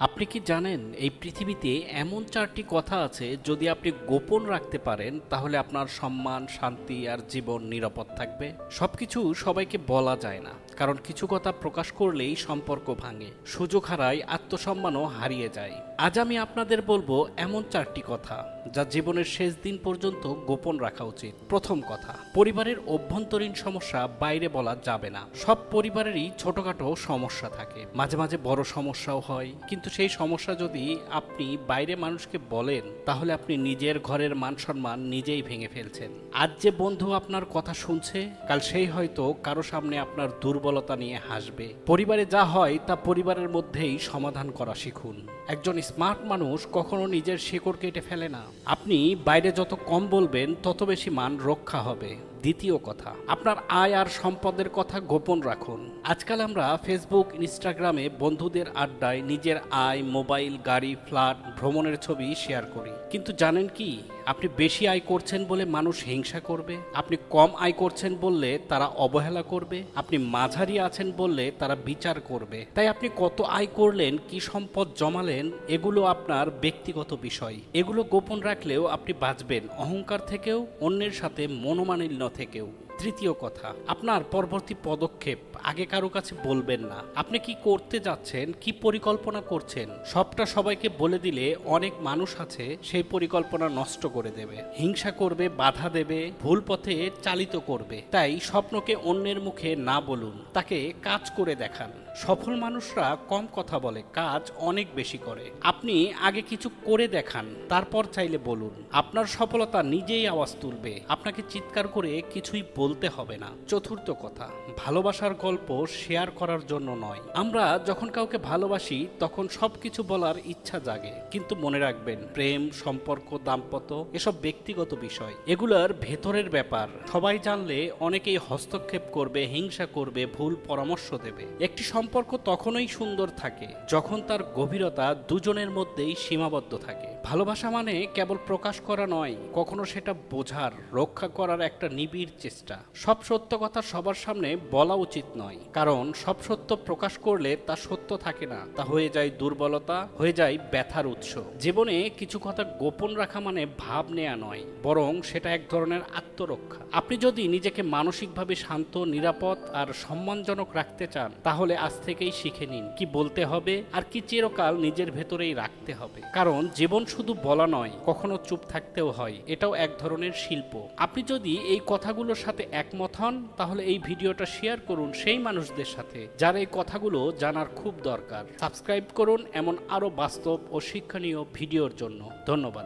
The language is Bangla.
আপনি কি জানেন এই পৃথিবীতে এমন 4টি কথা আছে যদি আপনি গোপন রাখতে পারেন তাহলে আপনার সম্মান, শান্তি আর জীবন নিরাপদ থাকবে। সবকিছু সবাইকে বলা যায় না, কারণ কিছু কথা প্রকাশ করলেই সম্পর্ক ভাঙে, সুযোগ হারায়, আত্মসম্মানও হারিয়ে যায়। আজ আমি আপনাদের বলবো এমন 4টি কথা যা জীবনের শেষ দিন পর্যন্ত গোপন রাখা উচিত। প্রথম কথা, পরিবারের অভ্যন্তরীণ সমস্যা বাইরে বলা যাবে না। সব পরিবারেরই ছোটখাটো সমস্যা থাকে, মাঝে মাঝে বড় সমস্যাও হয়, কিন্তু সেই সমস্যা যদি আপনি বাইরে মানুষকে বলেন তাহলে আপনি নিজের ঘরের মান সম্মান নিজেই ভেঙে ফেলছেন। আজ যে বন্ধু আপনার কথা শুনছে, কাল সেই হয়তো কারো সামনে আপনার দুর্বলতা নিয়ে হাসবে। পরিবারে যা হয় তা পরিবারের মধ্যেই সমাধান করা শিখুন। একজন স্মার্ট মানুষ কখনো নিজের শিকড় কেটে ফেলে না। আপনি বাইরে যত কম বলবেন তত বেশি মান রক্ষা হবে। দ্বিতীয় কথা, আপনার আয় আর সম্পদের কথা গোপন রাখুন। আজকাল আমরা ফেসবুক, ইনস্টাগ্রামে বন্ধুদের আড্ডায় নিজের আয়, মোবাইল, গাড়ি, ফ্ল্যাট, ভ্রমণের ছবি শেয়ার করি। কিন্তু জানেন কি, আপনি বেশি আয় করছেন বলে মানুষ হিংসা করবে, আপনি কম আয় করছেন বললে তারা অবহেলা করবে, আপনি মাঝারি আছেন বললে তারা বিচার করবে। তাই আপনি কত আয় করলেন, কি সম্পদ জমালেন, এগুলো আপনার ব্যক্তিগত বিষয়। এগুলো গোপন রাখলেও আপনি বাঁচবেন অহংকার থেকেও, অন্যের সাথে মনোমালিন্য থেকেও। তৃতীয় কথা, আপনার পরবর্তী পদক্ষেপ আগে কারো কাছে বলবেন না। আপনি কি করতে যাচ্ছেন, কি পরিকল্পনা করছেন, সবটা সবাইকে বলে দিলে অনেক মানুষ আছে সেই পরিকল্পনা নষ্ট করে দেবে, হিংসা করবে, বাধা দেবে, ভুল পথে চালিত করবে। তাই স্বপ্নকে অন্যের মুখে না বলুন, তাকে কাজ করে দেখান। সফল মানুষরা কম কথা বলে, কাজ অনেক বেশি করে। আপনি আগে কিছু করে দেখান, তারপর চাইলে বলুন। আপনার সফলতা নিজেই আওয়াজ তুলবে, আপনাকে চিৎকার করে কিছুই বলতে হবে না। চতুর্থ কথা, ভালোবাসার গল্প শেয়ার করার জন্য নয়। আমরা যখন কাউকে ভালোবাসি তখন সবকিছু বলার ইচ্ছা জাগে, কিন্তু মনে রাখবেন, প্রেম, সম্পর্ক, দাম্পত্য এসব ব্যক্তিগত বিষয়, এগুলার ভেতরের ব্যাপার। সবাই জানলে অনেকেই হস্তক্ষেপ করবে, হিংসা করবে, ভুল পরামর্শ দেবে। একটি সম্পর্ক তখনই সুন্দর থাকে যখন তার গভীরতা দুজনের মধ্যেই সীমাবদ্ধ থাকে। ভালোবাসা মানে কেবল প্রকাশ করা নয়, কখনো সেটা বোঝার, রক্ষা করার একটা নিবিড় চেষ্টা। সব সত্য কথা সবার সামনে বলা উচিত নয়, কারণ সব সত্য প্রকাশ করলে তা সত্য থাকে না, তা হয়ে যায় দুর্বলতা, হয়ে যায় ব্যথার উৎস। জীবনে কিছু কথা গোপন রাখা মানে ভাব নেয়া নয়, বরং সেটা এক ধরনের আত্মরক্ষা। আপনি যদি নিজেকে মানসিকভাবে শান্ত, নিরাপদ আর সম্মানজনক রাখতে চান, তাহলে আজ থেকেই শিখে নিন কি বলতে হবে আর কি চিরকাল নিজের ভেতরেই রাখতে হবে। কারণ জীবন শুধু বলা নয়, কখনো চুপ থাকতেও হয়, এটাও এক ধরনের শিল্প। আপনি যদি এই কথাগুলোর সাথে একমত হন, তাহলে এই ভিডিওটা শেয়ার করুন সেই মানুষদের সাথে যার এই কথাগুলো জানার খুব দরকার। সাবস্ক্রাইব করুন এমন আরো বাস্তব ও শিক্ষণীয় ভিডিওর জন্য। ধন্যবাদ।